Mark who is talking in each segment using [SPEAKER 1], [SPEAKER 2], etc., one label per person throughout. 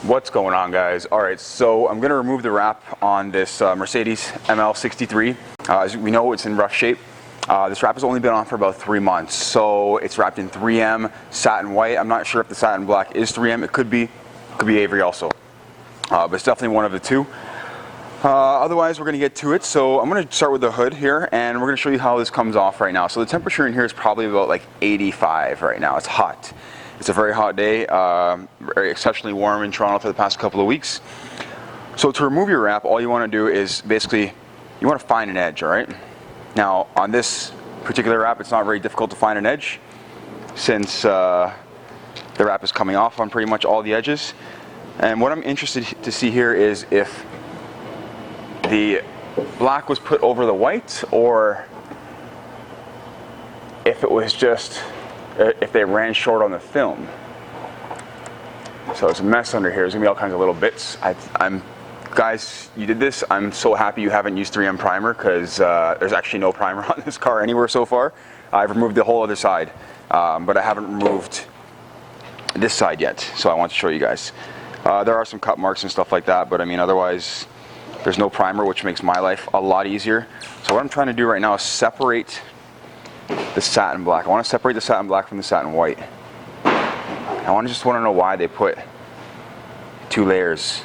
[SPEAKER 1] What's going on, guys? Alright, so I'm going to remove the wrap on this Mercedes ML63. As we know, it's in rough shape. This wrap has only been on for about 3 months, so it's wrapped in 3M satin white. I'm not sure if the satin black is 3M. It could be Avery also, but it's definitely one of the two. Otherwise, we're going to get to it. So I'm going to start with the hood here, and we're going to show you how this comes off right now. So the temperature in here is probably about like 85 right now. It's hot. It's a very hot day, very exceptionally warm in Toronto for the past couple of weeks. So to remove your wrap, all you want to do is basically, you want to find an edge, all right? Now, on this particular wrap, it's not very difficult to find an edge since the wrap is coming off on pretty much all the edges. And what I'm interested to see here is if the black was put over the white, or if it was just, if they ran short on the film. So it's a mess under here. There's gonna be all kinds of little bits. Guys, you did this. I'm so happy you haven't used 3M primer, because there's actually no primer on this car anywhere so far. I've removed the whole other side, but I haven't removed this side yet. So I want to show you guys. There are some cut marks and stuff like that, but I mean, otherwise, there's no primer, which makes my life a lot easier. So what I'm trying to do right now is separate the satin black. I want to separate the satin black from the satin white. I just want to know why they put 2 layers,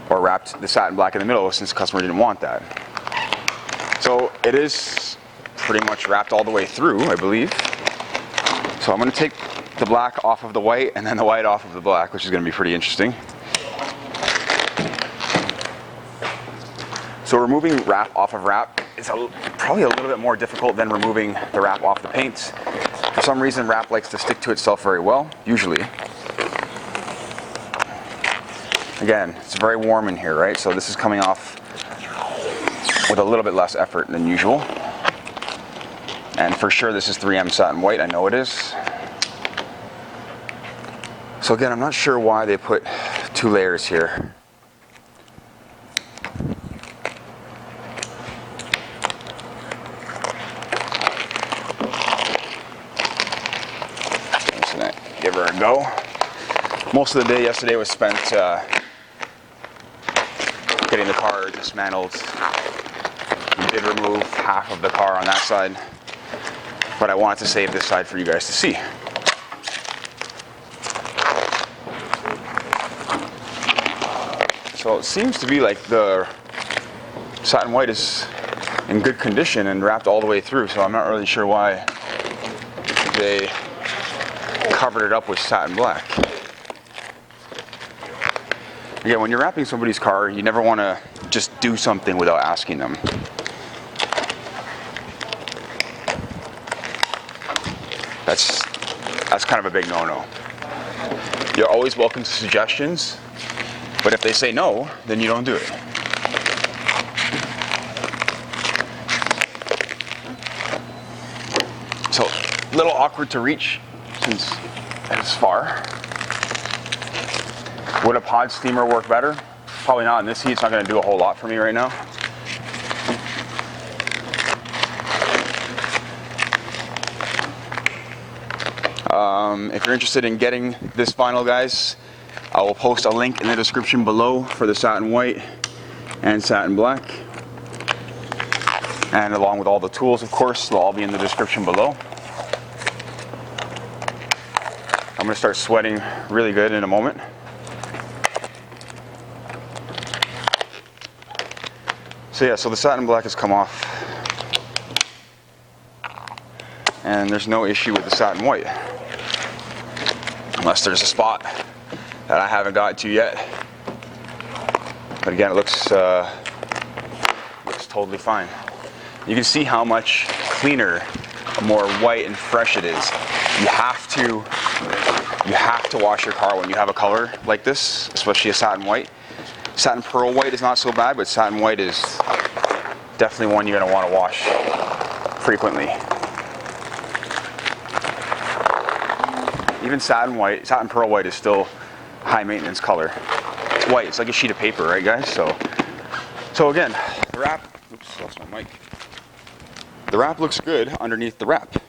[SPEAKER 1] or wrapped the satin black in the middle, since the customer didn't want that. So it is pretty much wrapped all the way through, I believe. So I'm going to take the black off of the white, and then the white off of the black, which is going to be pretty interesting. So removing wrap off of wrap is probably a little bit more difficult than removing the wrap off the paints. For some reason, wrap likes to stick to itself very well, usually. Again, it's very warm in here, right? So this is coming off with a little bit less effort than usual. And for sure, this is 3M satin white. I know it is. So again, I'm not sure why they put 2 layers here. Give her a go. Most of the day yesterday was spent getting the car dismantled. We did remove half of the car on that side, but I wanted to save this side for you guys to see. So it seems to be like the satin white is in good condition and wrapped all the way through, so I'm not really sure why they covered it up with satin black. Again, when you're wrapping somebody's car, you never want to just do something without asking them. That's kind of a big no-no. You're always welcome to suggestions, but if they say no, then you don't do it. So, a little awkward to reach since it's far. Would a pod steamer work better? Probably not in this heat. It's not going to do a whole lot for me right now. If you're interested in getting this vinyl, guys, I will post a link in the description below for the satin white and satin black. And along with all the tools, of course, they'll all be in the description below. I'm going to start sweating really good in a moment. So yeah, so the satin black has come off, and there's no issue with the satin white, unless there's a spot that I haven't got to yet. But again, it looks totally fine. You can see how much cleaner, more white and fresh it is. You have to wash your car when you have a color like this, especially a satin white. Satin pearl white is not so bad, but satin white is definitely one you're going to want to wash frequently. Even satin pearl white is still high maintenance color. It's white, it's like a sheet of paper, right guys? So again, the wrap, oops, lost my mic. The wrap looks good underneath the wrap.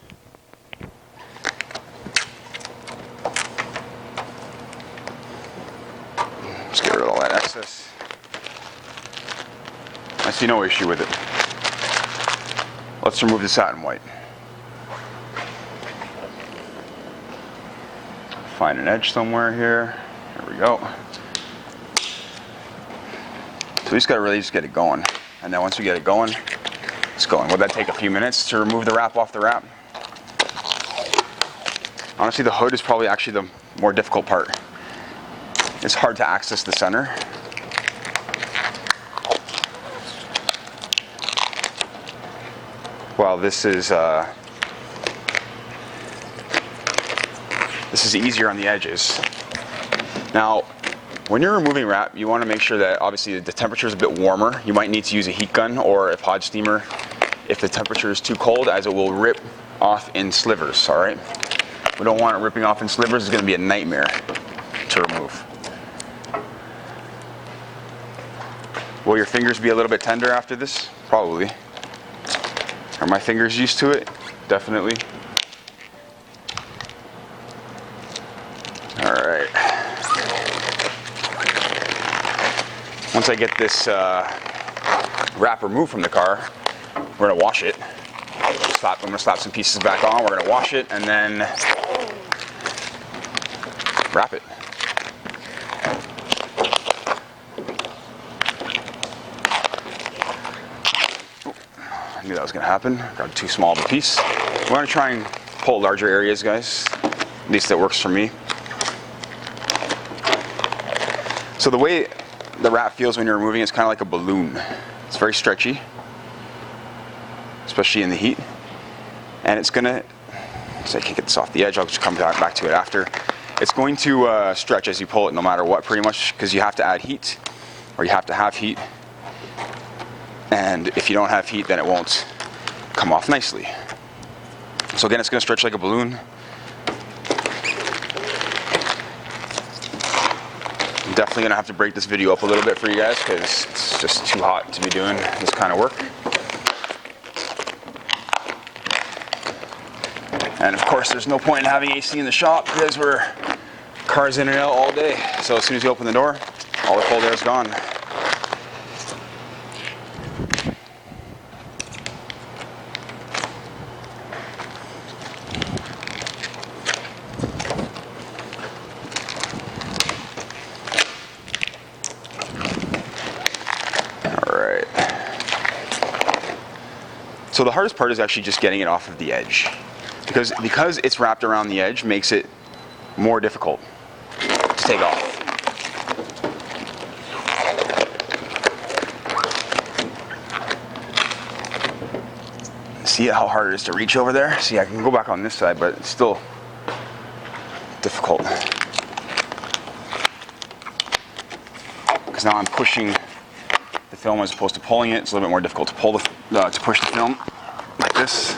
[SPEAKER 1] Just get rid of all that excess. I see no issue with it. Let's remove the satin white. Find an edge somewhere here. There we go. So we just gotta really just get it going. And then once we get it going, it's going. Will that take a few minutes to remove the wrap off the wrap? Honestly, the hood is probably actually the more difficult part. It's hard to access the center. Well, this is easier on the edges. Now, when you're removing wrap, you want to make sure that obviously the temperature is a bit warmer. You might need to use a heat gun or a pod steamer if the temperature is too cold, as it will rip off in slivers, all right? We don't want it ripping off in slivers. It's going to be a nightmare to remove. Will your fingers be a little bit tender after this? Probably. Are my fingers used to it? Definitely. All right. Once I get this wrap removed from the car, we're gonna wash it. I'm gonna slap some pieces back on. We're gonna wash it and then wrap it. I knew that was gonna happen. Got too small of a piece. We're gonna try and pull larger areas, guys. At least that works for me. So the way the wrap feels when you're removing it is kind of like a balloon. It's very stretchy, especially in the heat. And it's gonna, so I can't get this off the edge, I'll just come back to it after. It's going to stretch as you pull it no matter what, pretty much, because you have to add heat, or you have to have heat. And if you don't have heat, then it won't come off nicely. So again, it's gonna stretch like a balloon. I'm definitely gonna have to break this video up a little bit for you guys because it's just too hot to be doing this kind of work. And of course, there's no point in having AC in the shop because we're cars in and out all day. So as soon as you open the door, all the cold air is gone. So the hardest part is actually just getting it off of the edge. Because it's wrapped around the edge makes it more difficult to take off. See how hard it is to reach over there? See, I can go back on this side, but it's still difficult. Because now I'm pushing the film as opposed to pulling it. It's a little bit more difficult to pull to push the film like this.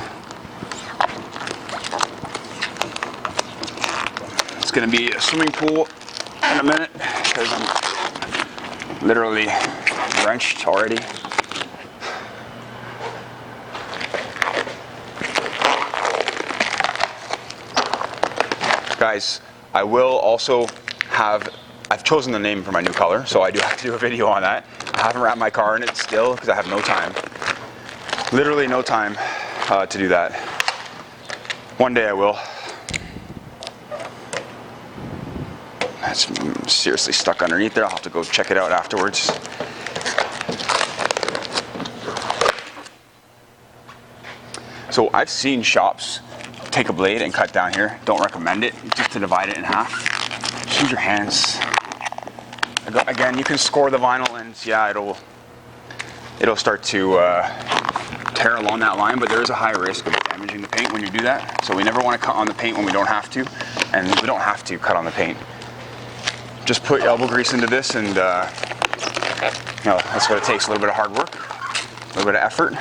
[SPEAKER 1] It's going to be a swimming pool in a minute because I'm literally drenched already. Guys, I will also have, I've chosen the name for my new color, so I do have to do a video on that. I haven't wrapped my car in it still because I have no time. Literally no time to do that. One day I will. That's seriously stuck underneath there. I'll have to go check it out afterwards. So I've seen shops take a blade and cut down here. Don't recommend it, just to divide it in half. Just use your hands. Again, you can score the vinyl and yeah, it'll start to tear along that line, but there is a high risk of damaging the paint when you do that. So we never want to cut on the paint when we don't have to, and we don't have to cut on the paint. Just put elbow grease into this and that's what it takes, a little bit of hard work, a little bit of effort,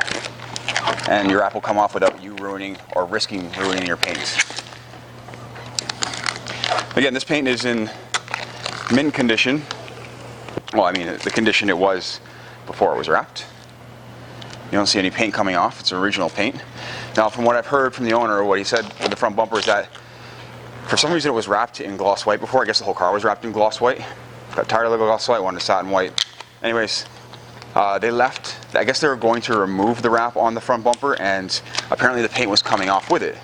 [SPEAKER 1] and your wrap will come off without you ruining or risking ruining your paint. Again, this paint is in mint condition. Well, I mean, the condition it was before it was wrapped. You don't see any paint coming off. It's original paint. Now, from what I've heard from the owner, what he said with the front bumper is that for some reason it was wrapped in gloss white before. I guess the whole car was wrapped in gloss white. Got tired of it also. I wanted satin white. Anyways, they left. I guess they were going to remove the wrap on the front bumper, and apparently the paint was coming off with it.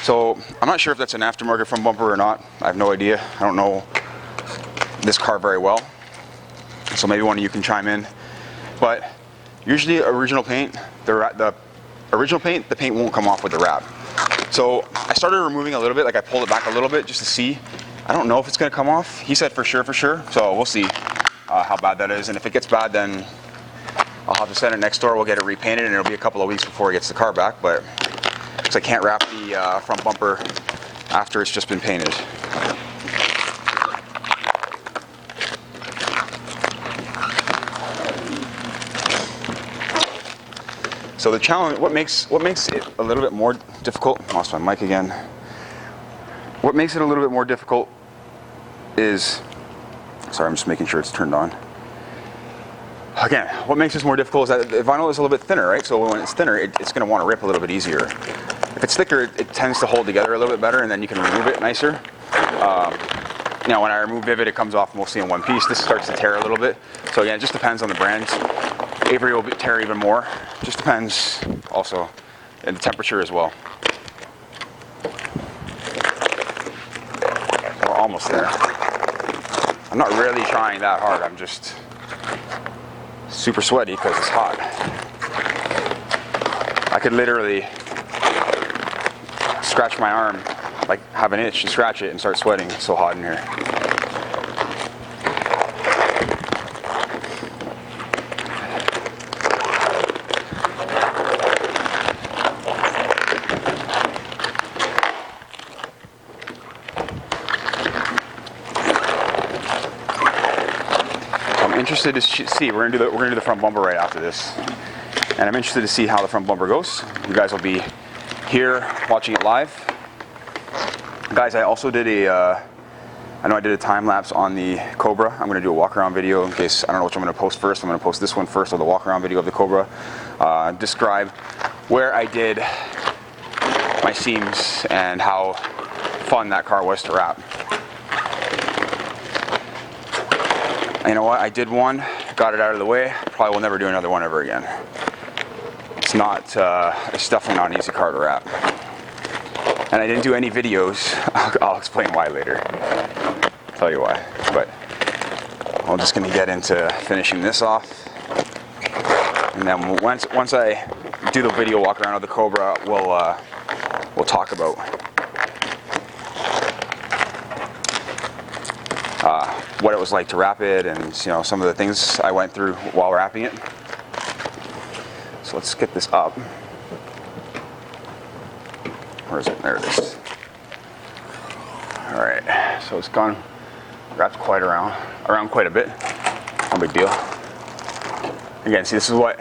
[SPEAKER 1] So I'm not sure if that's an aftermarket front bumper or not. I have no idea. I don't know this car very well, so maybe one of you can chime in. But usually original paint, the original paint, the paint won't come off with the wrap. So I started removing a little bit, like I pulled it back a little bit just to see. I don't know if it's gonna come off. He said for sure, so we'll see how bad that is. And if it gets bad, then I'll have to send it next door. We'll get it repainted, and it'll be a couple of weeks before he gets the car back. But because I can't wrap the front bumper after it's just been painted. So the challenge, what makes it a little bit more difficult, lost my mic again. What makes it a little bit more difficult is, sorry, I'm just making sure it's turned on. Again, what makes this more difficult is that the vinyl is a little bit thinner, right? So when it's thinner, it's going to want to rip a little bit easier. If it's thicker, it tends to hold together a little bit better, and then you can remove it nicer. Now, when I remove Vivid, it comes off mostly in one piece. This starts to tear a little bit. So again, it just depends on the brand. Avery will tear even more. Just depends also, and the temperature as well. We're almost there. I'm not really trying that hard. I'm just super sweaty because it's hot. I could literally scratch my arm, like have an itch and scratch it and start sweating. It's so hot in here. Interested to see, we're gonna do the front bumper right after this, and I'm interested to see how the front bumper goes. You guys will be here watching it live. Guys, I also did I know I did a time lapse on the Cobra. I'm gonna do a walk around video in case, I don't know which I'm gonna post first. I'm gonna post this one first, or the walk around video of the Cobra. Describe where I did my seams and how fun that car was to wrap. You know what, I did one, got it out of the way, probably will never do another one ever again. It's definitely not an easy car to wrap. And I didn't do any videos, I'll explain why later. I'll tell you why, but I'm just gonna get into finishing this off. And then once I do the video walk around of the Cobra, we'll talk about what it was like to wrap it, and some of the things I went through while wrapping it. So let's get this up. Where is it? There it is. All right, so it's gone wrapped quite around quite a bit. No big deal. Again, see, this is why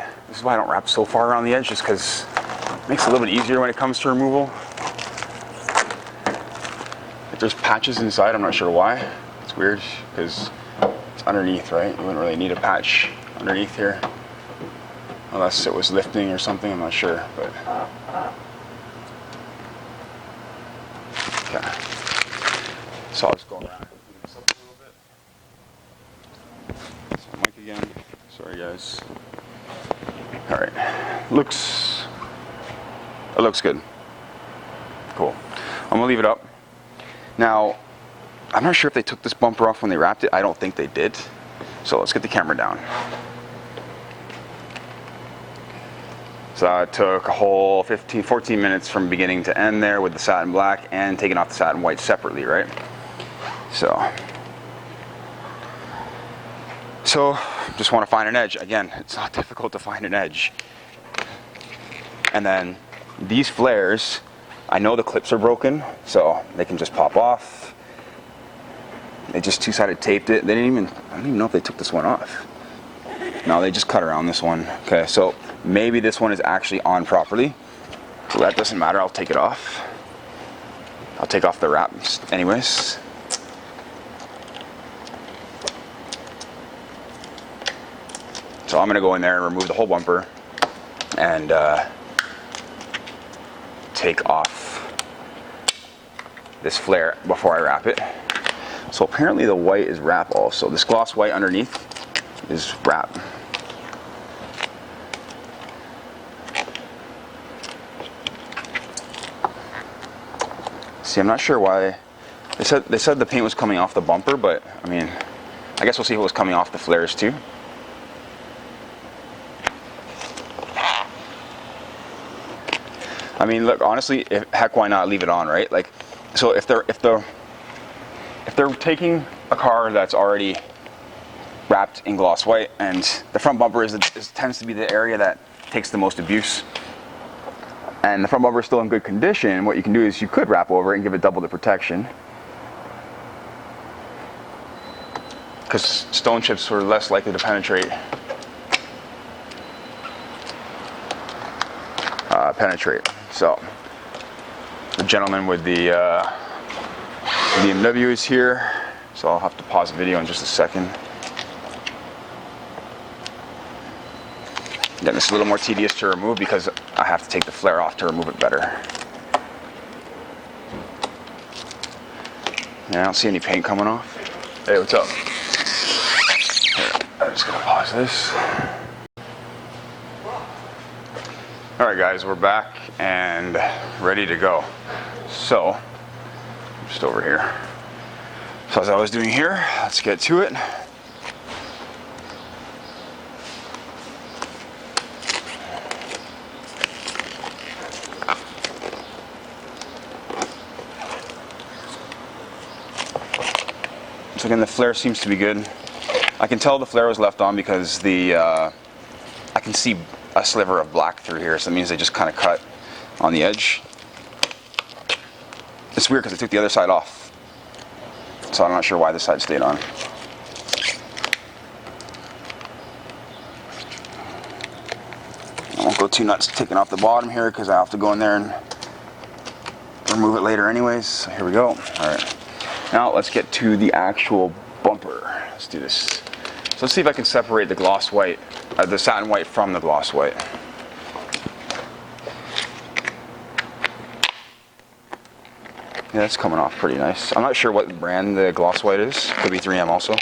[SPEAKER 1] I don't wrap so far around the edge, just because it makes it a little bit easier when it comes to removal. If there's patches inside, I'm not sure why. It's weird because it's underneath, right? You wouldn't really need a patch underneath here unless it was lifting or something, I'm not sure, but okay. So I'll just go around and clean this up a little bit. So mic again. Sorry guys. Alright. It looks good. Cool. I'm gonna leave it up. Now, I'm not sure if they took this bumper off when they wrapped it. I don't think they did. So let's get the camera down. So it took a whole 14 minutes from beginning to end there with the satin black and taking off the satin white separately, right? So just want to find an edge. Again, it's not difficult to find an edge. And then these flares, I know the clips are broken, so they can just pop off. They just two-sided taped it. I don't even know if they took this one off. No, they just cut around this one. Okay, so maybe this one is actually on properly. So that doesn't matter, I'll take it off. I'll take off the wrap anyways. So I'm gonna go in there and remove the whole bumper and take off this flare before I wrap it. So apparently the white is wrap also. This gloss white underneath is wrap. See, I'm not sure why. They said the paint was coming off the bumper, but I mean, I guess we'll see if it was coming off the flares too. I mean, look, honestly, heck, why not leave it on, right? Like, so if they're taking a car that's already wrapped in gloss white, and the front bumper tends to be the area that takes the most abuse, and the front bumper is still in good condition, what you can do is you could wrap over it and give it double the protection, because stone chips were less likely to penetrate. So the gentleman with the BMW is here, so I'll have to pause the video in just a second. Again, this is a little more tedious to remove because I have to take the flare off to remove it better. Yeah, I don't see any paint coming off. Hey, what's up? Here, I'm just gonna pause this. Alright guys, we're back and ready to go. So, I'm just over here. So as I was doing here, let's get to it. So again, the flare seems to be good. I can tell the flare was left on because I can see a sliver of black through here, so that means they just kind of cut on the edge. It's weird because I took the other side off, so I'm not sure why this side stayed on. I won't go too nuts taking off the bottom here because I have to go in there and remove it later anyways. So here we go. Alright, now let's get to the actual bumper. Let's do this. So let's see if I can separate the gloss white, the satin white from the gloss white. Yeah, that's coming off pretty nice. I'm not sure what brand the gloss white is. Could be 3M also.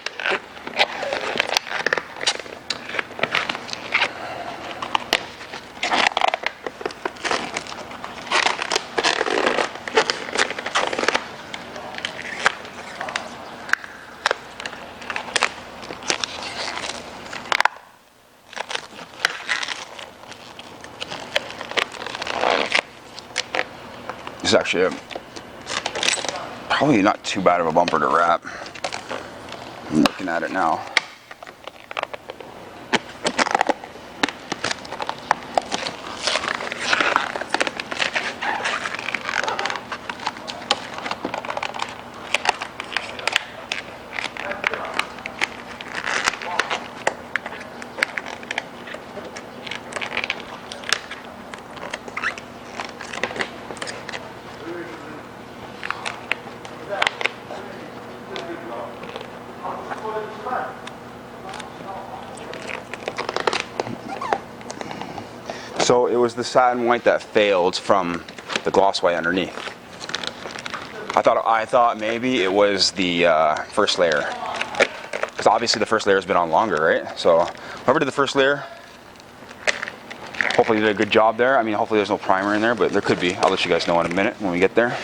[SPEAKER 1] This is actually probably not too bad of a bumper to wrap. I'm looking at it now. So it was the satin white that failed from the gloss white underneath. I thought maybe it was the first layer, because obviously the first layer has been on longer, right? So whoever did the first layer, hopefully did a good job there. I mean, hopefully there's no primer in there, but there could be. I'll let you guys know in a minute when we get there.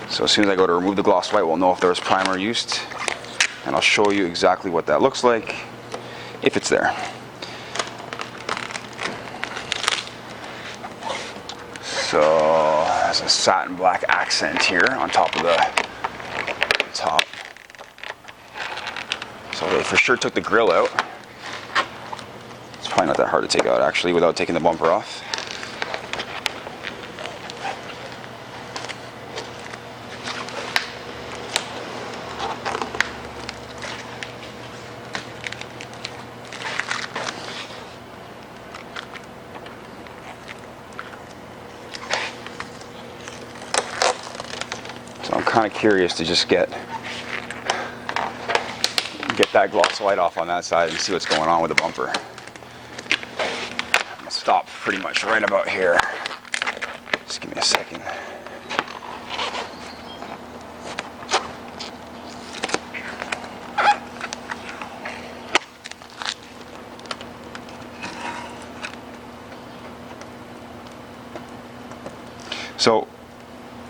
[SPEAKER 1] So as soon as I go to remove the gloss white, we'll know if there was primer used. And I'll show you exactly what that looks like, if it's there. So there's a satin black accent here on top of the top. So they for sure took the grill out. It's probably not that hard to take out actually without taking the bumper off. So I'm kind of curious to just get that gloss white off on that side and see what's going on with the bumper. I'm gonna stop pretty much right about here. Just give me a second. So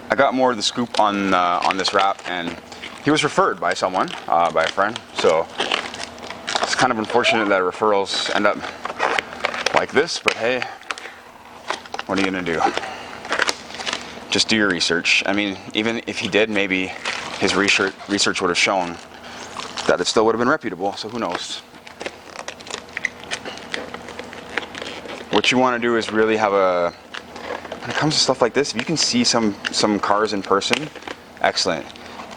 [SPEAKER 1] I got more of the scoop on this wrap, and he was referred by someone, by a friend. So it's kind of unfortunate that referrals end up like this, but hey, what are you gonna do? Just do your research. I mean, even if he did, maybe his research would have shown that it still would have been reputable, so who knows. What you want to do is really have a, when it comes to stuff like this, if you can see some cars in person, excellent.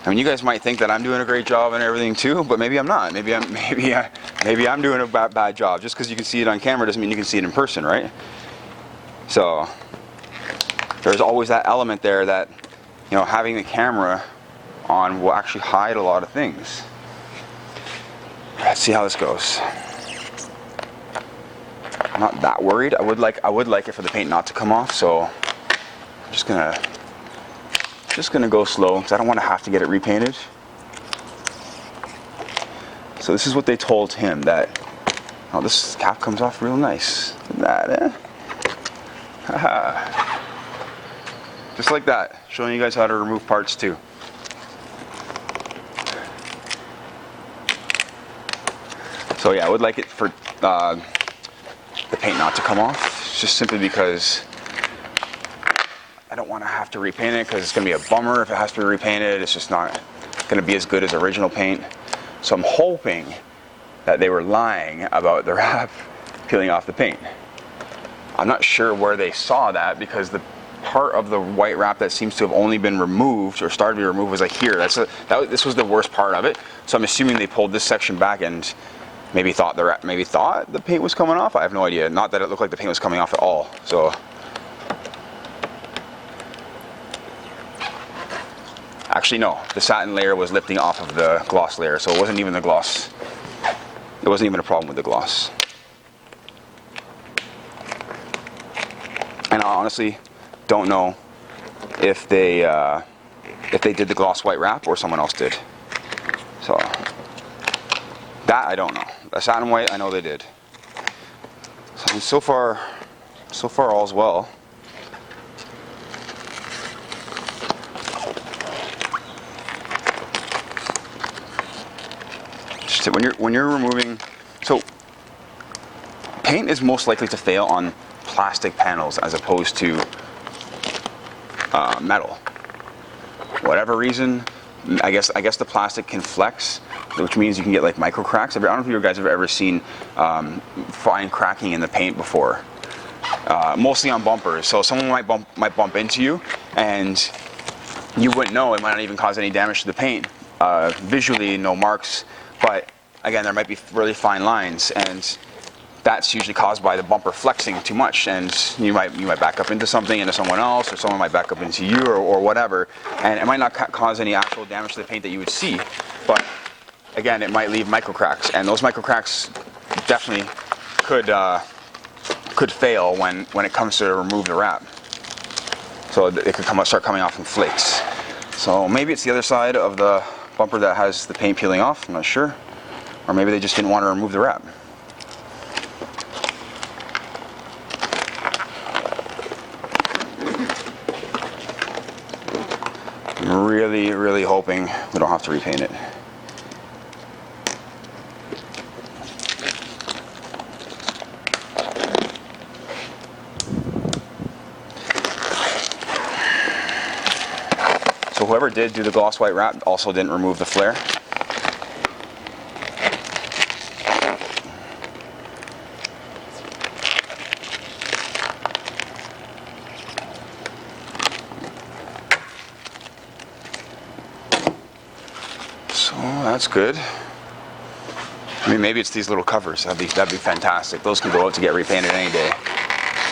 [SPEAKER 1] I mean, you guys might think that I'm doing a great job and everything too, but maybe I'm not. Maybe I'm doing a bad job. Just because you can see it on camera doesn't mean you can see it in person, right? So there's always that element there that, you know, having the camera on will actually hide a lot of things. Let's see how this goes. I'm not that worried. I would like it for the paint not to come off, so I'm just gonna go slow because I don't want to have to get it repainted. So this is what they told him, that, oh, this cap comes off real nice. Look at that, Haha. Just like that, showing you guys how to remove parts too. So yeah, I would like it for the paint not to come off, just simply because I don't want to have to repaint it, because it's going to be a bummer if it has to be repainted. It's just not going to be as good as original paint. So I'm hoping that they were lying about the wrap peeling off the paint. I'm not sure where they saw that, because the part of the white wrap that seems to have only been removed or started to be removed was like here. This was the worst part of it. So I'm assuming they pulled this section back and maybe thought the paint was coming off. I have no idea. Not that it looked like the paint was coming off at all. So actually no, the satin layer was lifting off of the gloss layer, so it wasn't even the gloss. It wasn't even a problem with the gloss. And I honestly don't know if they did the gloss white wrap or someone else did. So that I don't know. The satin white, I know they did. So far all's well. Just when you're removing, so paint is most likely to fail on plastic panels as opposed to metal. Whatever reason, I guess the plastic can flex, which means you can get like micro cracks. I don't know if you guys have ever seen fine cracking in the paint before. Mostly on bumpers. So someone might bump into you, and you wouldn't know. It might not even cause any damage to the paint. Visually, no marks, but again, there might be really fine lines, and that's usually caused by the bumper flexing too much, and you might back up into something, into someone else, or someone might back up into you, or whatever, and it might not cause any actual damage to the paint that you would see, but again, it might leave micro cracks, and those micro cracks definitely could fail when it comes to remove the wrap. So it could start coming off in flakes. So maybe it's the other side of the bumper that has the paint peeling off, I'm not sure, or maybe they just didn't want to remove the wrap. I'm really hoping we don't have to repaint it. So whoever did do the gloss white wrap also didn't remove the flare. So that's good. I mean, maybe it's these little covers. That'd be fantastic. Those can go out to get repainted any day.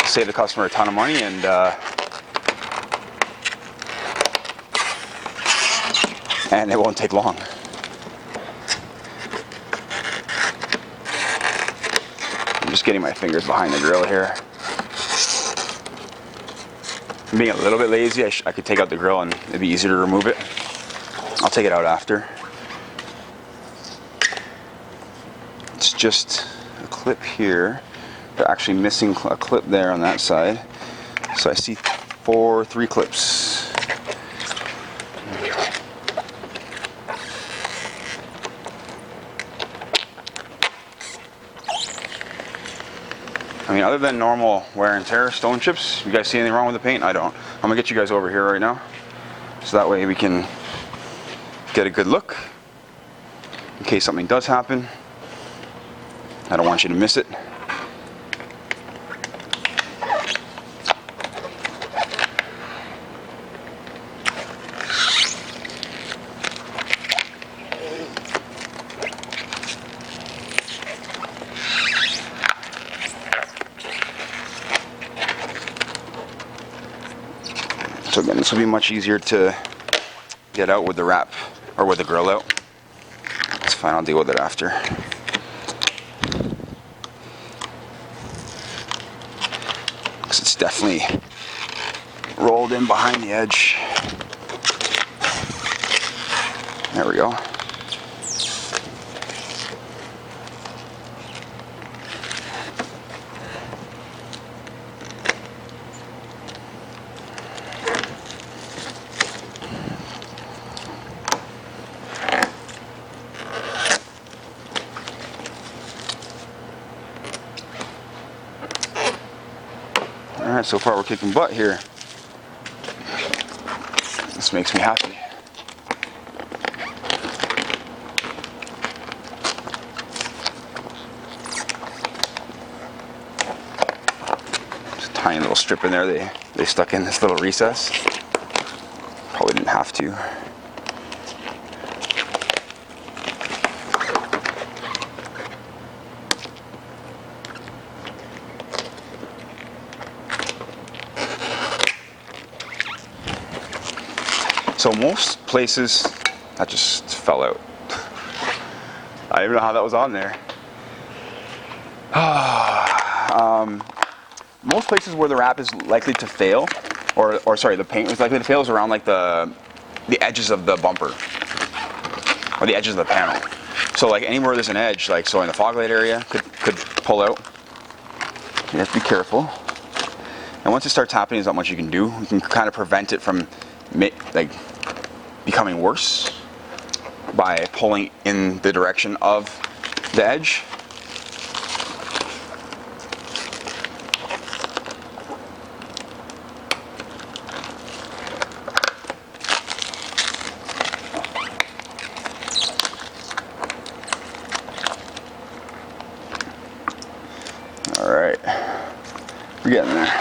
[SPEAKER 1] Save the customer a ton of money, and it won't take long. I'm just getting my fingers behind the grill here. I'm being a little bit lazy. I could take out the grill and it'd be easier to remove it. I'll take it out after. It's just a clip here. They're actually missing a clip there on that side. So I see 3 clips. I mean, other than normal wear and tear, stone chips, you guys see anything wrong with the paint? I don't. I'm gonna get you guys over here right now, so that way we can get a good look in case something does happen. I don't want you to miss it. So again, this will be much easier to get out with the wrap, or with the grill out. It's fine, I'll deal with it after. Because it's definitely rolled in behind the edge. There we go. Alright, so far we're kicking butt here. This makes me happy. Just a tiny little strip in there they stuck in this little recess. Probably didn't have to. So most places, that just fell out. I don't even know how that was on there. Most places where the wrap is likely to fail, or sorry, the paint is likely to fail is around like the edges of the bumper, or the edges of the panel. So like anywhere there's an edge, like so in the fog light area, could pull out. You have to be careful. And once it starts happening, there's not much you can do. You can kind of prevent it from like becoming worse by pulling in the direction of the edge. All right, we're getting there.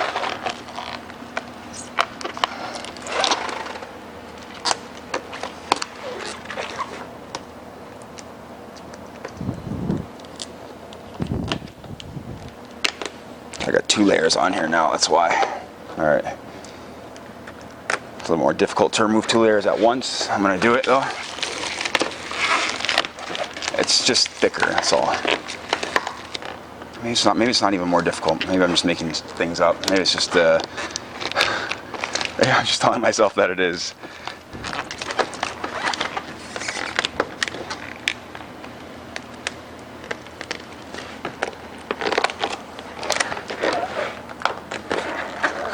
[SPEAKER 1] I got 2 layers on here now, that's why. All right. It's a little more difficult to remove 2 layers at once. I'm gonna do it though. It's just thicker, that's all. Maybe it's not even more difficult. Maybe I'm just making things up. Maybe it's just maybe I'm just telling myself that it is.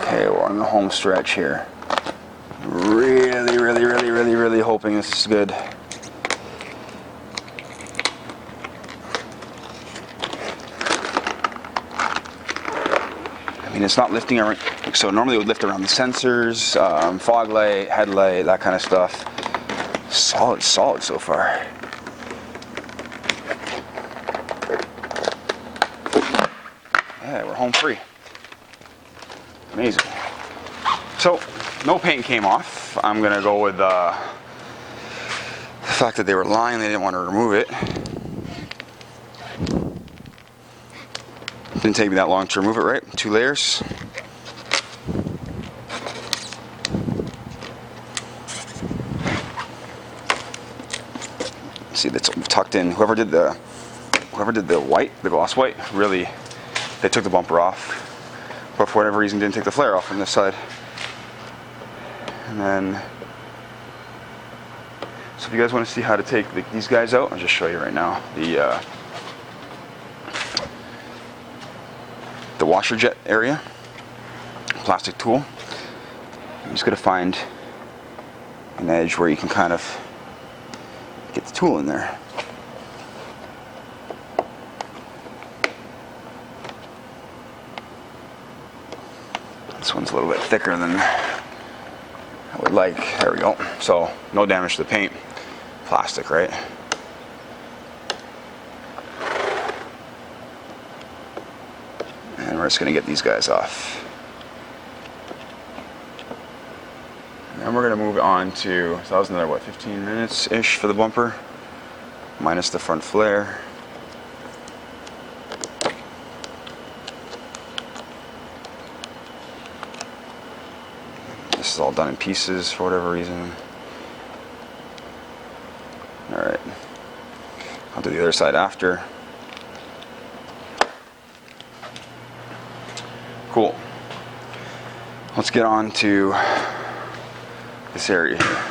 [SPEAKER 1] Okay, we're on the home stretch here. Really hoping this is good. I mean, it's not lifting around, so normally it would lift around the sensors, fog light, headlight, that kind of stuff. Solid so far. Yeah, we're home free. Amazing. So, no paint came off. I'm gonna go with the fact that they were lying, they didn't want to remove it. Didn't take me that long to remove it, right? 2 layers. See, that's tucked in. Whoever did the white, the gloss white, really, they took the bumper off. But for whatever reason, didn't take the flare off on this side. And then, so if you guys want to see how to take these guys out, I'll just show you right now. The washer jet area, plastic tool. I'm just going to find an edge where you can kind of get the tool in there. This one's a little bit thicker than I would like. There we go. So no damage to the paint. Plastic, right? And we're just going to get these guys off. And then we're going to move on to, so that was another, what, 15 minutes-ish for the bumper, minus the front flare. This is all done in pieces for whatever reason. Alright, I'll do the other side after. Cool. Let's get on to this area here.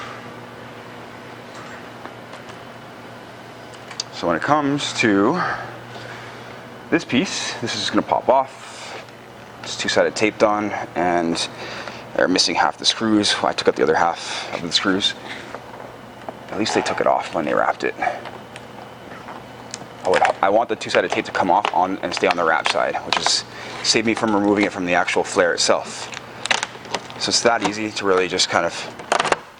[SPEAKER 1] So when it comes to this piece, this is going to pop off. It's two-sided taped on, and they're missing half the screws. I took out the other half of the screws. At least they took it off when they wrapped it. I want the two-sided tape to come off on and stay on the wrap side, which is save me from removing it from the actual flare itself. So it's that easy to really just kind of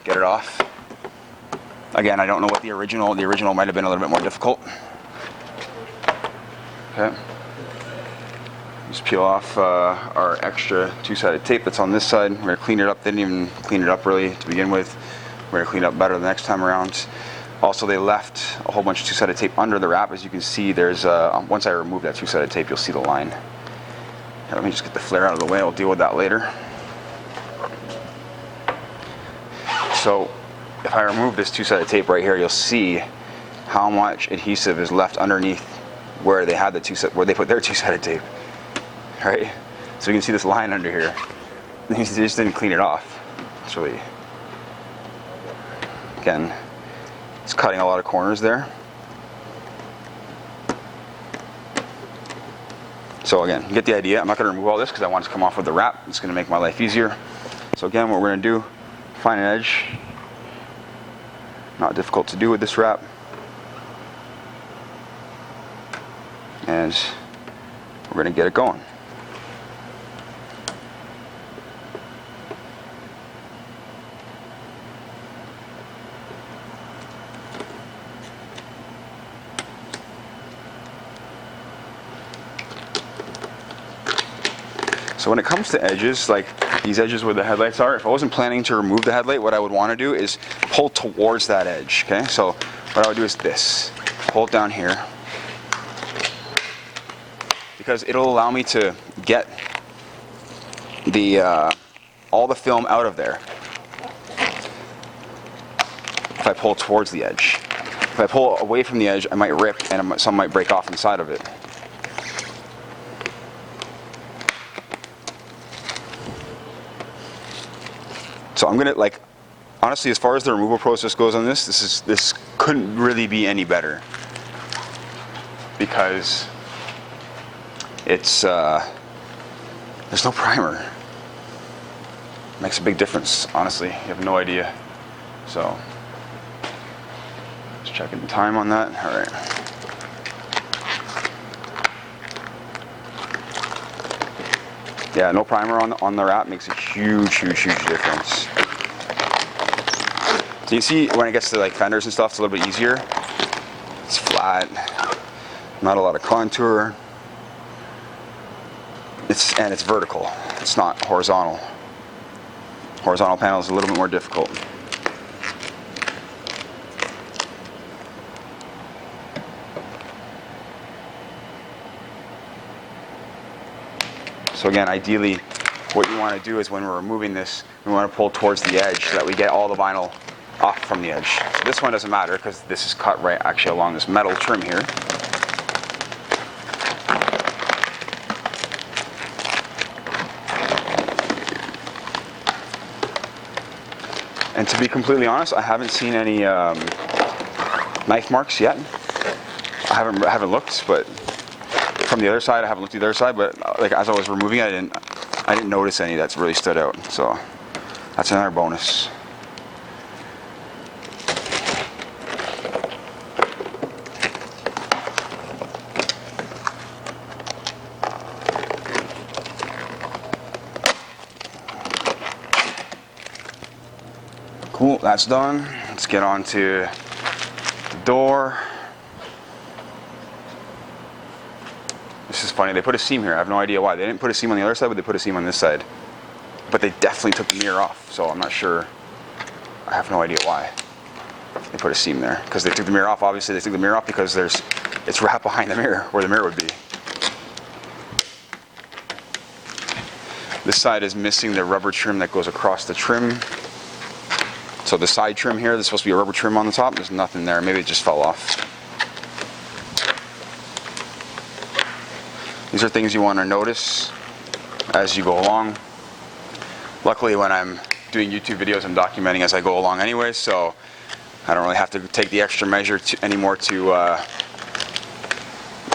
[SPEAKER 1] get it off. Again, I don't know what the original might have been a little bit more difficult. Okay. Just peel off our extra two-sided tape that's on this side. We're going to clean it up. They didn't even clean it up really to begin with. We're going to clean it up better the next time around. Also, they left a whole bunch of two-sided tape under the wrap. As you can see, there's once I remove that two-sided tape, you'll see the line. Here, let me just get the flare out of the way. I'll deal with that later. So if I remove this two-sided tape right here, you'll see how much adhesive is left underneath where they had where they put their two-sided tape. Right? So you can see this line under here. They just didn't clean it off. It's really, again, it's cutting a lot of corners there. So again, you get the idea. I'm not going to remove all this because I want it to come off with the wrap. It's going to make my life easier. So again, what we're going to do, find an edge. Not difficult to do with this wrap. And we're going to get it going. So when it comes to edges, like these edges where the headlights are, if I wasn't planning to remove the headlight, what I would want to do is pull towards that edge, okay? So what I would do is this, pull it down here, because it'll allow me to get the all the film out of there if I pull towards the edge. If I pull away from the edge, I might rip and some might break off inside of it. So I'm gonna, like, honestly, as far as the removal process goes on this couldn't really be any better, because it's there's no primer. Makes a big difference, honestly. You have no idea. So just checking the time on that. All right. Yeah, no primer on the wrap makes a huge difference. So you see when it gets to like fenders and stuff, it's a little bit easier. It's flat, not a lot of contour. It's vertical. It's not horizontal. Horizontal panel is a little bit more difficult. So again, ideally, what you want to do is when we're removing this, we want to pull towards the edge so that we get all the vinyl off from the edge. So this one doesn't matter because this is cut right actually along this metal trim here. And to be completely honest, I haven't seen any knife marks yet. I haven't looked, but from the other side, I haven't looked at the other side. But like as I was removing it, I didn't notice any that's really stood out. So that's another bonus. Cool, that's done. Let's get on to the door. This is funny, they put a seam here. I have no idea why. They didn't put a seam on the other side, but they put a seam on this side. But they definitely took the mirror off, so I'm not sure. I have no idea why they put a seam there. Because they took the mirror off, obviously they took the mirror off because it's wrapped behind the mirror, where the mirror would be. This side is missing the rubber trim that goes across the trim. So the side trim here, there's supposed to be a rubber trim on the top. There's nothing there. Maybe it just fell off. These are things you want to notice as you go along. Luckily, when I'm doing YouTube videos, I'm documenting as I go along anyway, so I don't really have to take the extra measure anymore to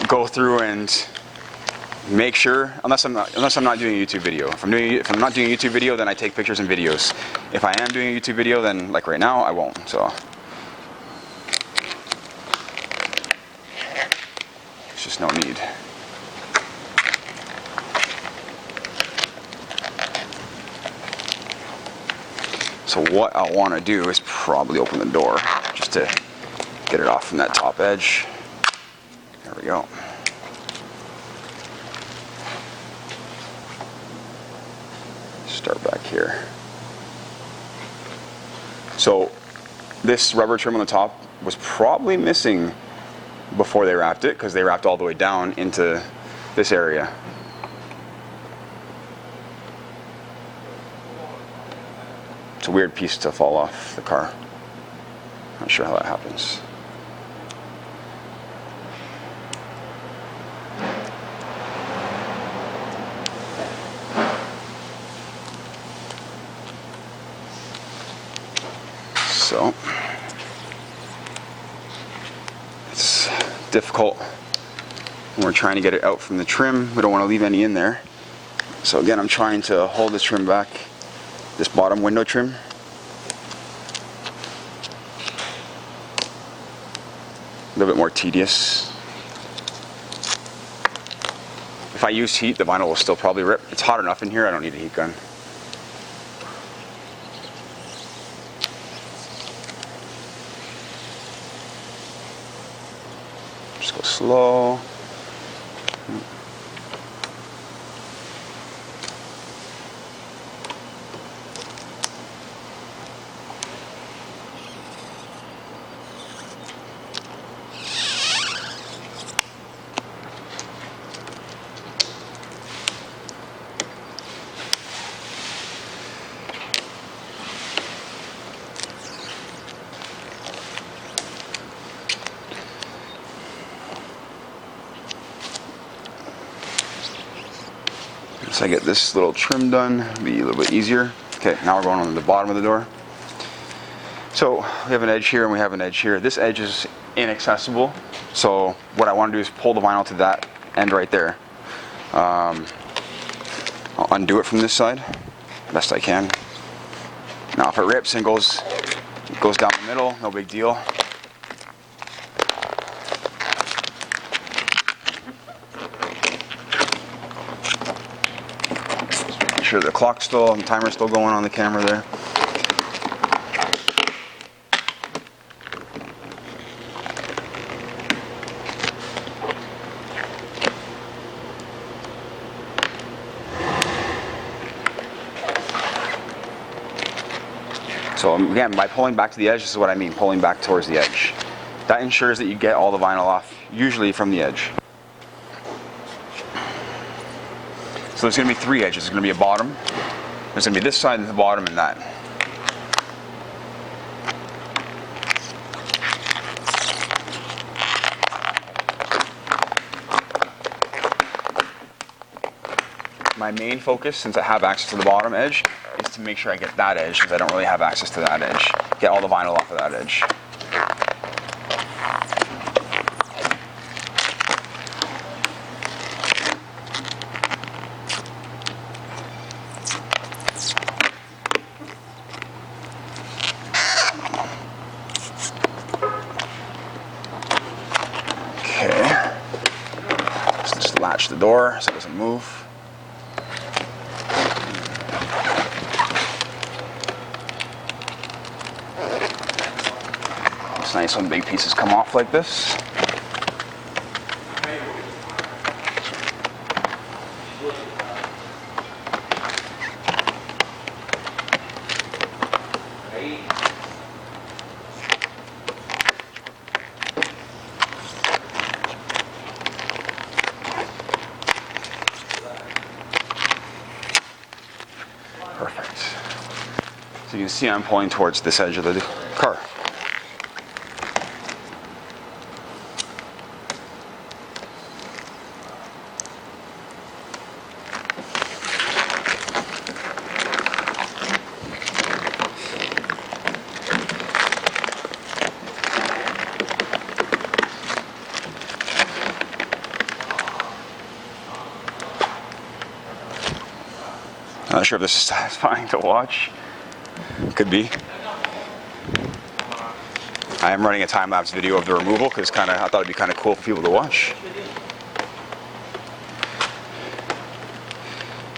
[SPEAKER 1] go through and make sure, unless I'm not doing a YouTube video. If I'm not doing a YouTube video, then I take pictures and videos. If I am doing a YouTube video, then like right now, I won't. So there's just no need. So what I want to do is probably open the door just to get it off from that top edge. There we go. Start back here. So this rubber trim on the top was probably missing before they wrapped it, because they wrapped all the way down into this area. It's a weird piece to fall off the car. Not sure how that happens. So it's difficult when we're trying to get it out from the trim. We don't want to leave any in there. So again, I'm trying to hold this trim back, this bottom window trim. A little bit more tedious. If I use heat, the vinyl will still probably rip. It's hot enough in here, I don't need a heat gun. Just go slow. Once I get this little trim done, it'll be a little bit easier. Okay, now we're going on the bottom of the door. So we have an edge here and we have an edge here. This edge is inaccessible, so what I want to do is pull the vinyl to that end right there. I'll undo it from this side best I can. Now if it rips and goes down the middle, no big deal. Make sure the clock's still and the timer's still going on the camera there. So again, by pulling back to the edge, this is what I mean, pulling back towards the edge. That ensures that you get all the vinyl off, usually from the edge. So there's going to be three edges. There's going to be a bottom, there's going to be this side and the bottom and that. My main focus, since I have access to the bottom edge, is to make sure I get that edge because I don't really have access to that edge. Get all the vinyl off of that edge. Okay. Let's just latch the door so it doesn't move. It's nice when big pieces come off like this. Perfect. So you can see I'm pulling towards this edge of the car. Not sure if this is satisfying to watch. Could be. I am running a time-lapse video of the removal because I thought it'd be kind of cool for people to watch.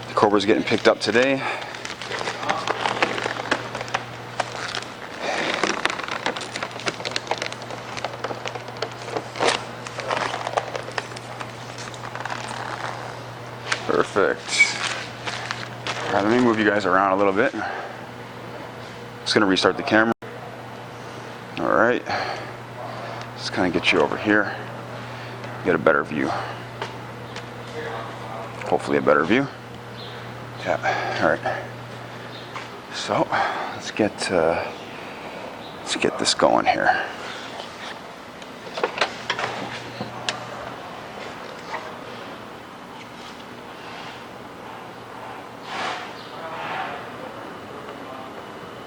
[SPEAKER 1] The Cobra's getting picked up today. Perfect. All right, let me move you guys around a little bit. Just gonna restart the camera. All right, just kind of get you over here, get a better view. Hopefully a better view. Yeah, all right. So let's get this going here.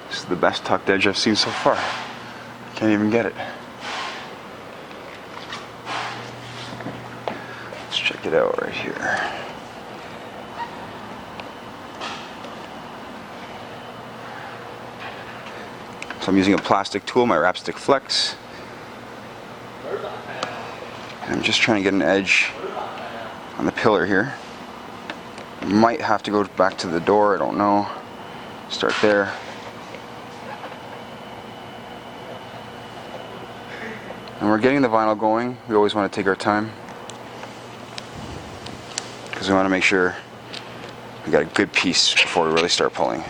[SPEAKER 1] This is the best tucked edge I've seen so far. Can't even get it. Let's check it out right here. So I'm using a plastic tool, my Rapstick Flex. And I'm just trying to get an edge on the pillar here. Might have to go back to the door, I don't know. Start there. And we're getting the vinyl going. We always want to take our time because we want to make sure we got a good piece before we really start pulling.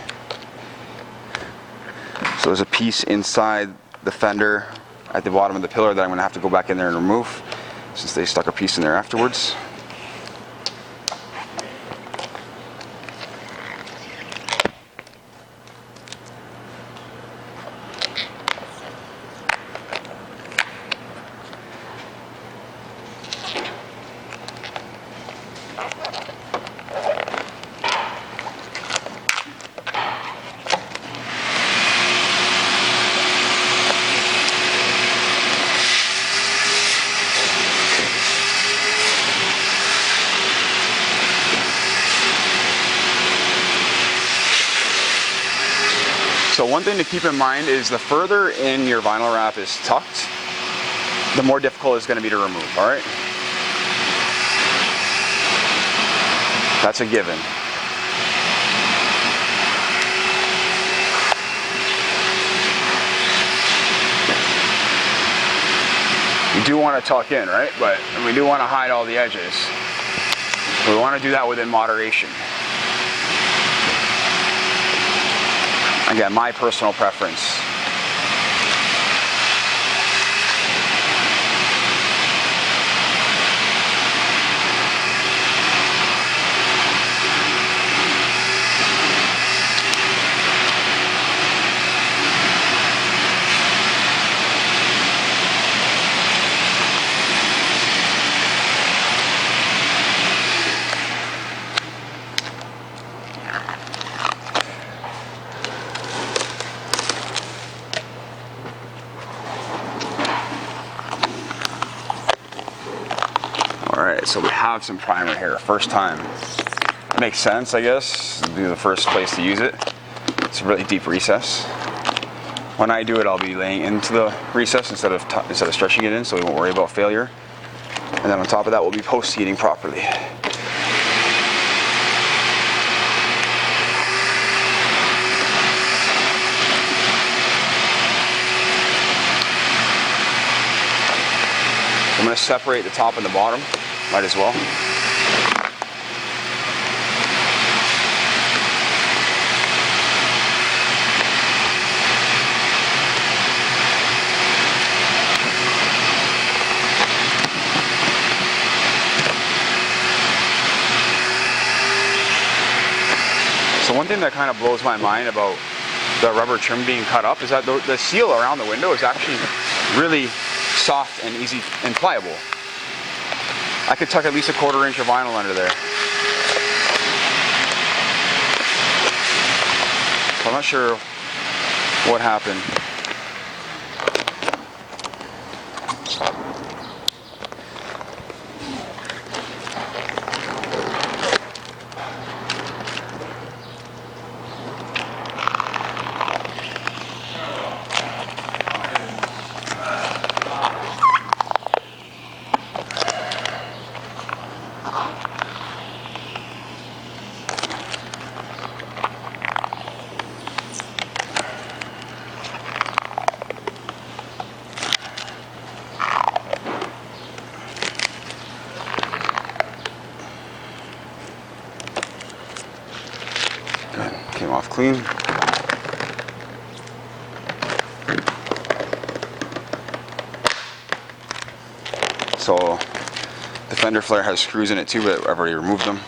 [SPEAKER 1] So there's a piece inside the fender at the bottom of the pillar that I'm going to have to go back in there and remove since they stuck a piece in there afterwards. So one thing to keep in mind is the further in your vinyl wrap is tucked, the more difficult it's going to be to remove, all right? That's a given. You do want to tuck in, right? But we do want to hide all the edges. We want to do that within moderation. Again, my personal preference. So we have some primer here, first time. Makes sense, I guess. It'll be the first place to use it. It's a really deep recess. When I do it, I'll be laying into the recess instead of stretching it in, so we won't worry about failure. And then on top of that, we'll be post-heating properly. I'm going to separate the top and the bottom, might as well. So one thing that kind of blows my mind about the rubber trim being cut up is that the seal around the window is actually really soft and easy and pliable. I could tuck at least a 1/4 inch of vinyl under there. So I'm not sure what happened. Came off clean. So the fender flare has screws in it too, but I've already removed them.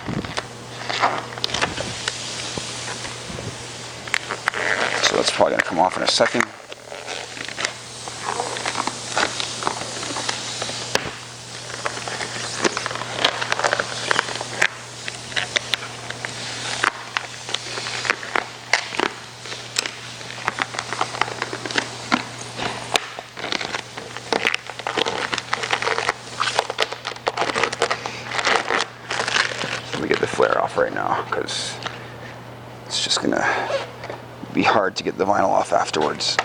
[SPEAKER 1] So that's probably going to come off in a second. Let me get the flare off right now because it's just gonna be hard to get the vinyl off afterwards.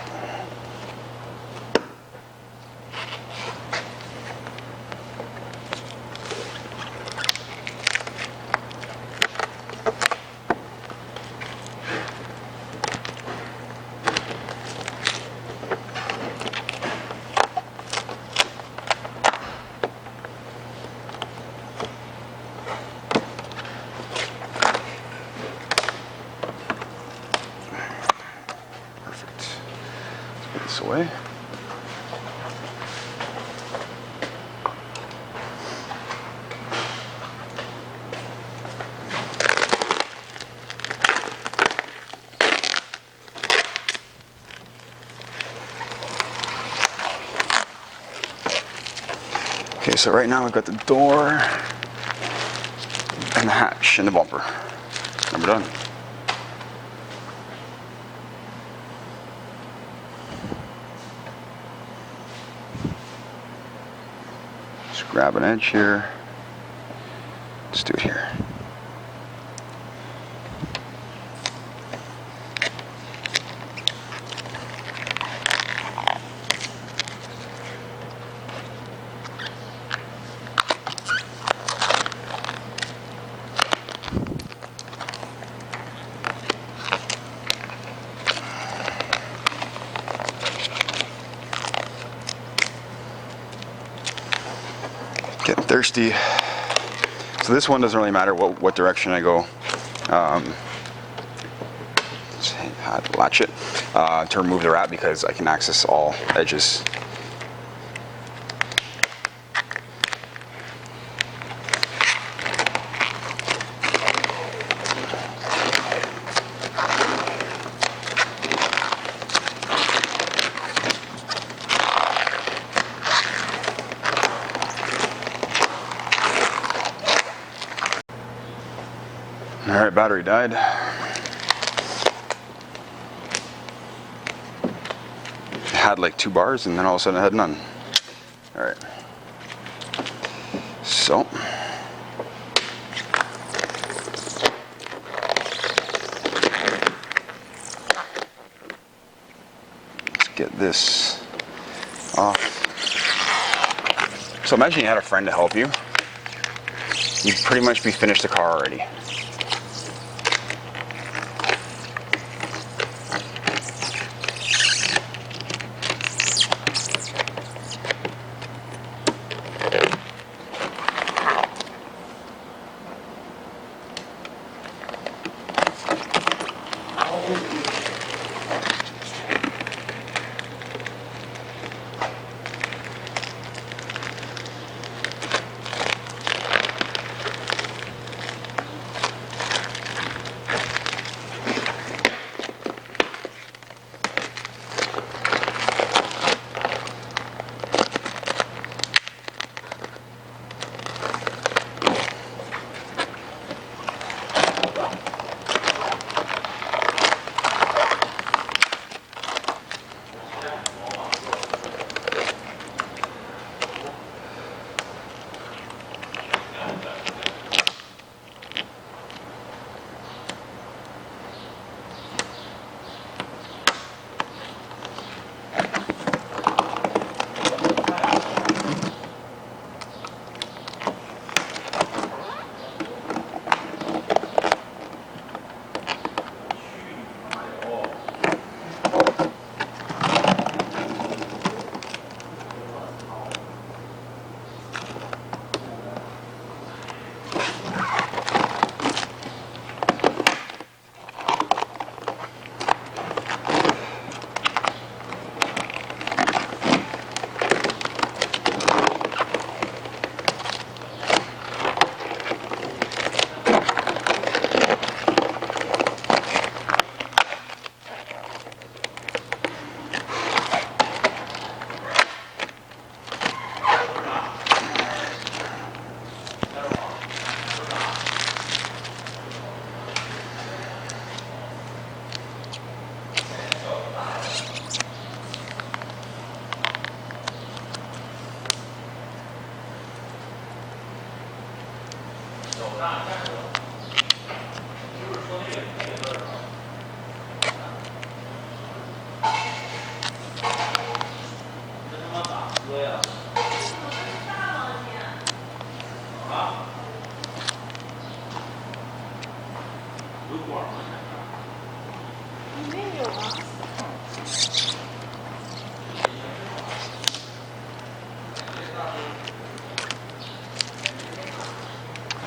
[SPEAKER 1] This away. Okay, so right now I've got the door and the hatch and the bumper. And we're done. Just grab an edge here. Let's do it here. Getting thirsty. So this one doesn't really matter what direction I go. Just had to latch it to remove the wrap because I can access all edges. Alright, battery died. It had like 2 bars and then all of a sudden it had none. Alright. So get this off. So imagine you had a friend to help you. You'd pretty much be finished the car already.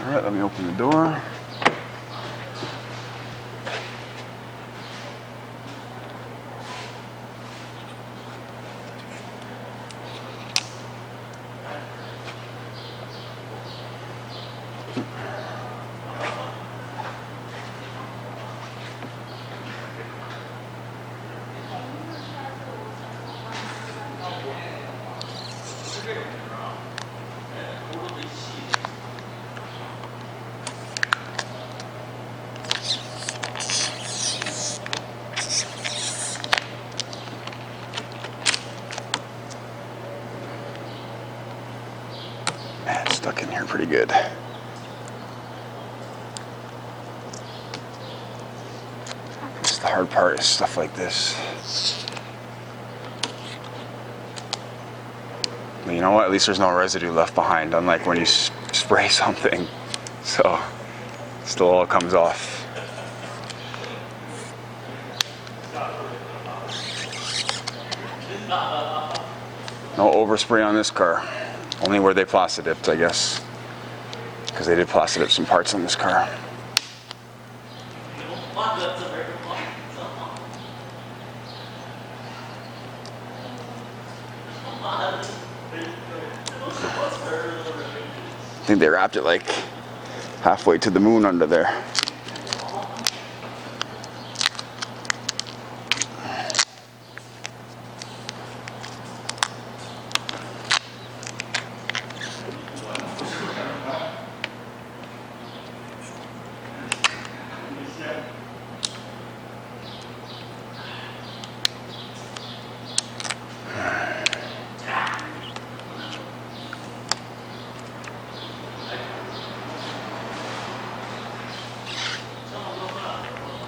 [SPEAKER 1] Alright, let me open the door. Man, it's stuck in here pretty good. Just the hard part is stuff like this. But you know what? At least there's no residue left behind, unlike when you spray something. So, still all comes off. No overspray on this car. Only where they plasti dipped, I guess. Because they did plasti dip some parts on this car. I think they wrapped it like halfway to the moon under there.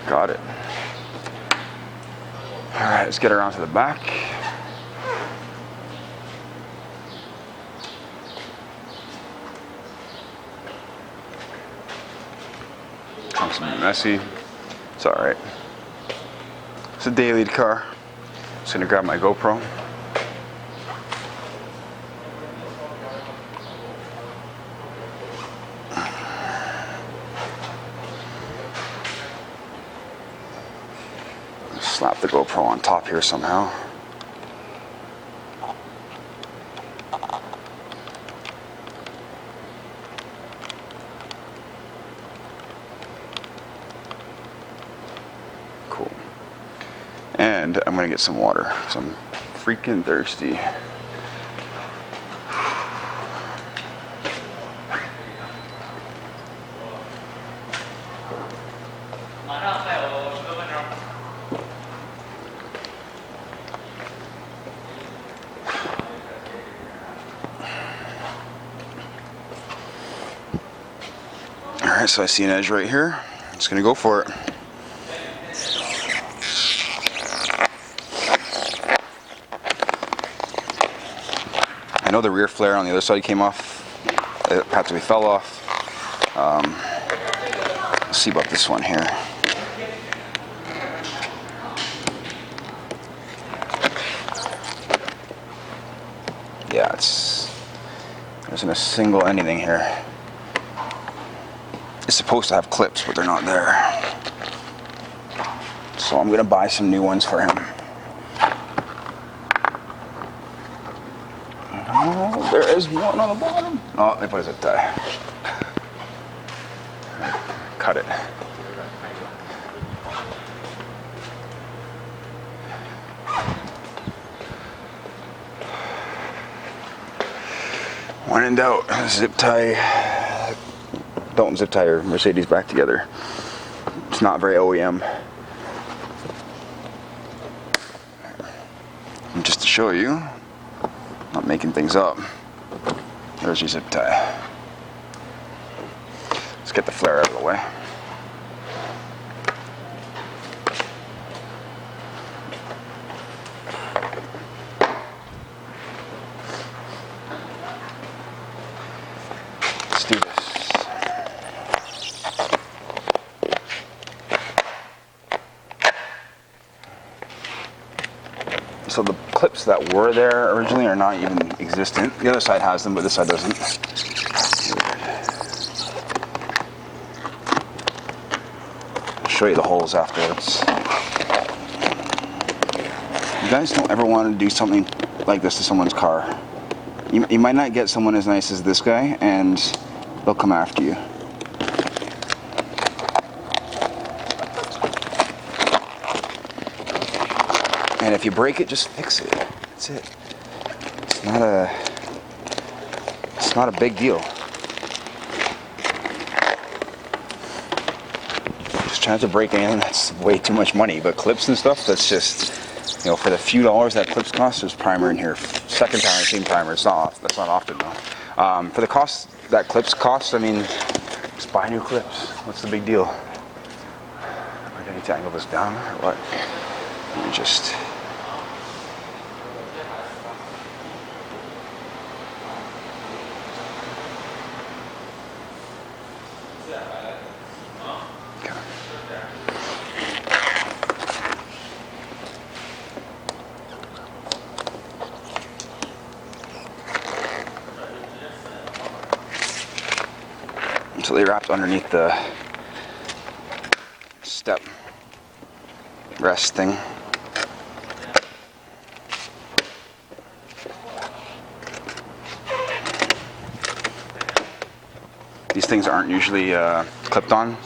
[SPEAKER 1] Got it. All right, let's get around to the back. It's messy. It's alright. It's a daily car. Just gonna grab my GoPro. Slap the GoPro on top here somehow. Cool. And I'm gonna get some water because I'm freaking thirsty. Alright, so I see an edge right here. I'm just gonna go for it. I know the rear flare on the other side came off. It practically fell off. Let's see about this one here. Yeah, there isn't a single anything here. It's supposed to have clips, but they're not there. So I'm gonna buy some new ones for him. Oh, there is one on the bottom. Oh, they put a zip tie. Cut it. When in doubt, zip tie. Don't zip tie your Mercedes back together. It's not very OEM. And just to show you, not making things up, there's your zip tie. Let's get the flare out of the way. Let's do this. So the clips that were there originally are not even existent. The other side has them, but this side doesn't. I'll show you the holes afterwards. You guys don't ever want to do something like this to someone's car. You might not get someone as nice as this guy, and they'll come after you. And if you break it, just fix it. That's it. It's not a big deal. Just trying to break anything, that's way too much money. But clips and stuff, that's just, for the few dollars that clips cost, there's primer in here. Second time I've seen primer. That's not often though. For the cost that clips cost, I mean, just buy new clips. What's the big deal? Am I going to angle this down or what? Let me just. So they wrapped underneath the step rest thing. These things aren't usually clipped on.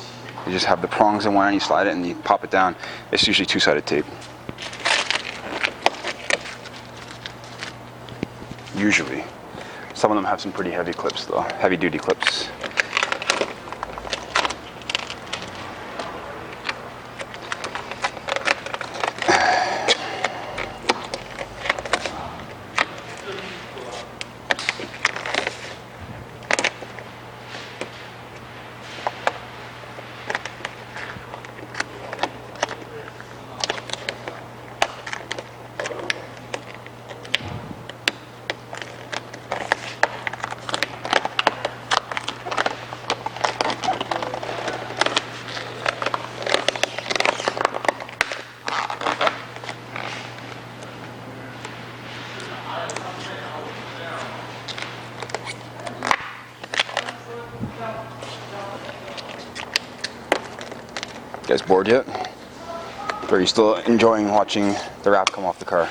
[SPEAKER 1] You just have the prongs in one end, you slide it and you pop it down. It's usually two-sided tape. Usually. Some of them have some pretty heavy clips though, heavy-duty clips. guys bored yet? Or are you still enjoying watching the wrap come off the car?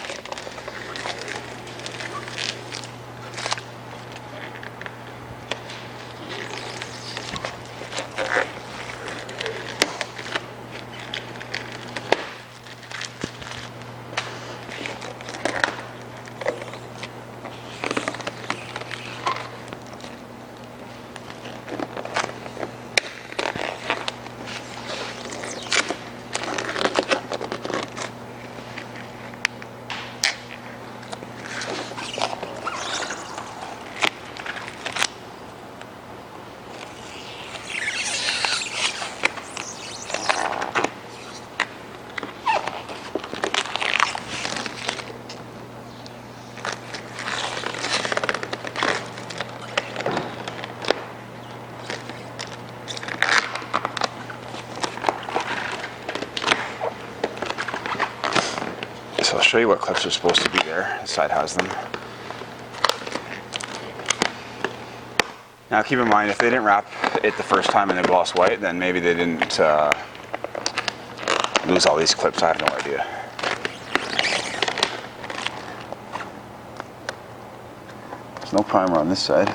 [SPEAKER 1] So I'll show you what clips are supposed to be there. The side has them. Now keep in mind, if they didn't wrap it the first time and they gloss white, then maybe they didn't lose all these clips. I have no idea. There's no primer on this side.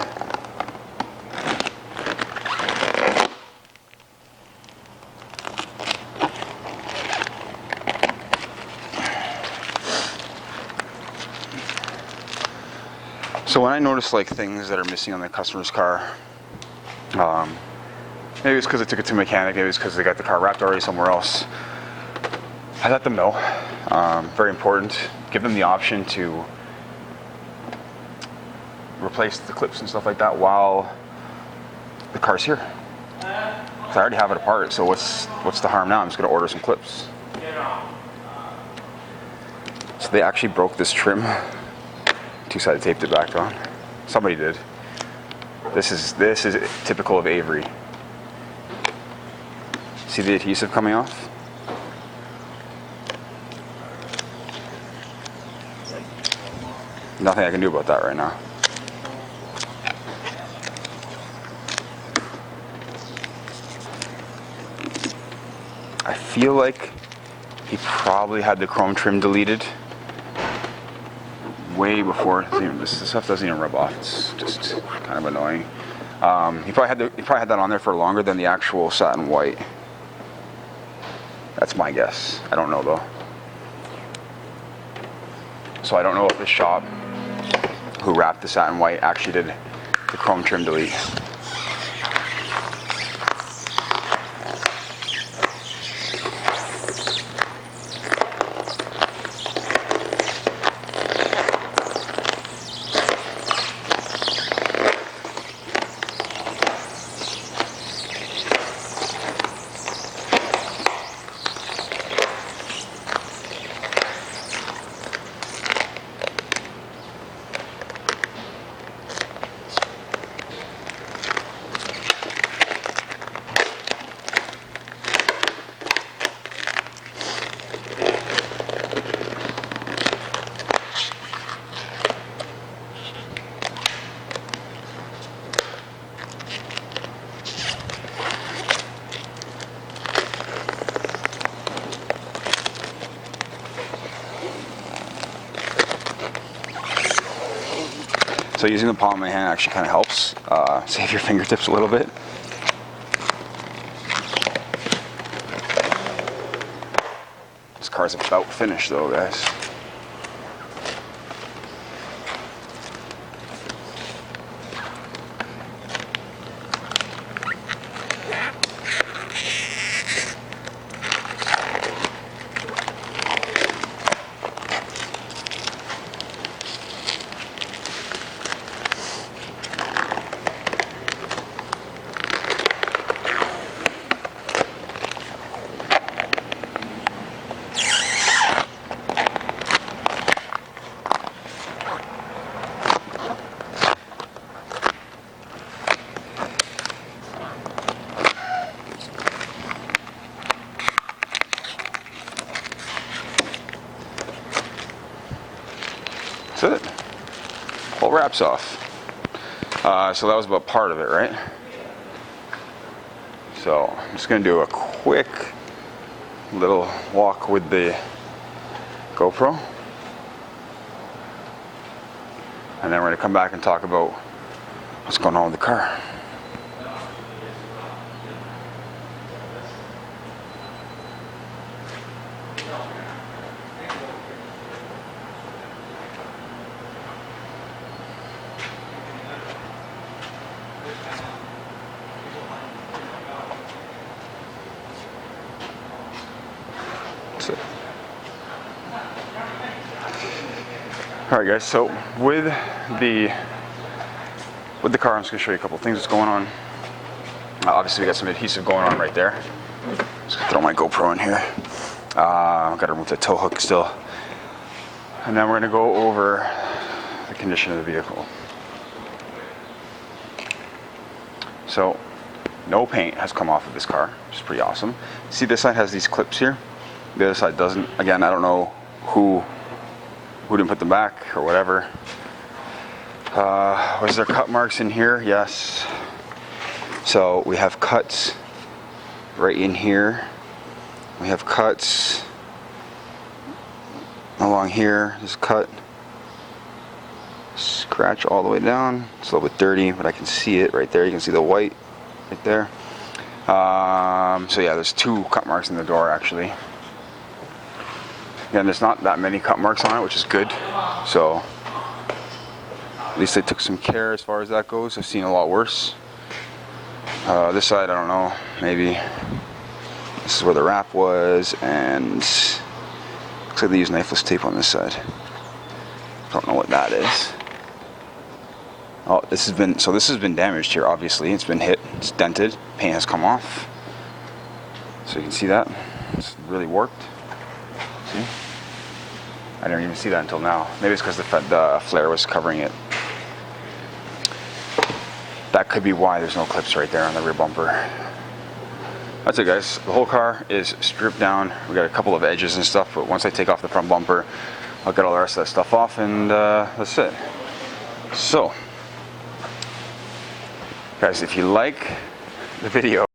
[SPEAKER 1] So when I notice like things that are missing on the customer's car, maybe it's because they took it to a mechanic, maybe it's because they got the car wrapped already somewhere else, I let them know. Very important. Give them the option to replace the clips and stuff like that while the car's here. 'Cause I already have it apart, so what's the harm now? I'm just going to order some clips. So they actually broke this trim. Two-sided taped it back on. Somebody did. This is typical of Avery. See the adhesive coming off? Nothing I can do about that right now. I feel like he probably had the chrome trim deleted way before. This stuff doesn't even rub off. It's just kind of annoying. He probably had that on there for longer than the actual satin white. That's my guess. I don't know though. So I don't know if the shop who wrapped the satin white actually did the chrome trim delete. So using the palm of my hand actually kind of helps save your fingertips a little bit. This car's about finished though, guys. That's it. Whole wrap's off. So that was about part of it, right? So I'm just going to do a quick little walk with the GoPro. And then we're going to come back and talk about what's going on with the car. Alright guys, so with the car, I'm just going to show you a couple of things that's going on. Obviously we got some adhesive going on right there. Just going to throw my GoPro in here. I've got to remove the tow hook still. And then we're going to go over the condition of the vehicle. So, no paint has come off of this car, which is pretty awesome. See, this side has these clips here. The other side doesn't. Again, I don't know who didn't put them back or whatever. Was there cut marks in here? Yes. So we have cuts right in here. We have cuts along here. There's a cut. Scratch all the way down. It's a little bit dirty, but I can see it right there. You can see the white right there. So yeah, there's 2 cut marks in the door actually. Again, there's not that many cut marks on it, which is good. So at least they took some care as far as that goes. I've seen a lot worse. This side, I don't know. Maybe this is where the wrap was, and looks like they used knifeless tape on this side. Don't know what that is. Oh, this has been damaged here. Obviously, it's been hit. It's dented. Paint has come off. So you can see that it's really warped. See? I didn't even see that until now. Maybe it's because the flare was covering it. That could be why there's no clips right there on the rear bumper. That's it guys, the whole car is stripped down. We got a couple of edges and stuff, but once I take off the front bumper, I'll get all the rest of that stuff off, and that's it. So, guys, if you like the video,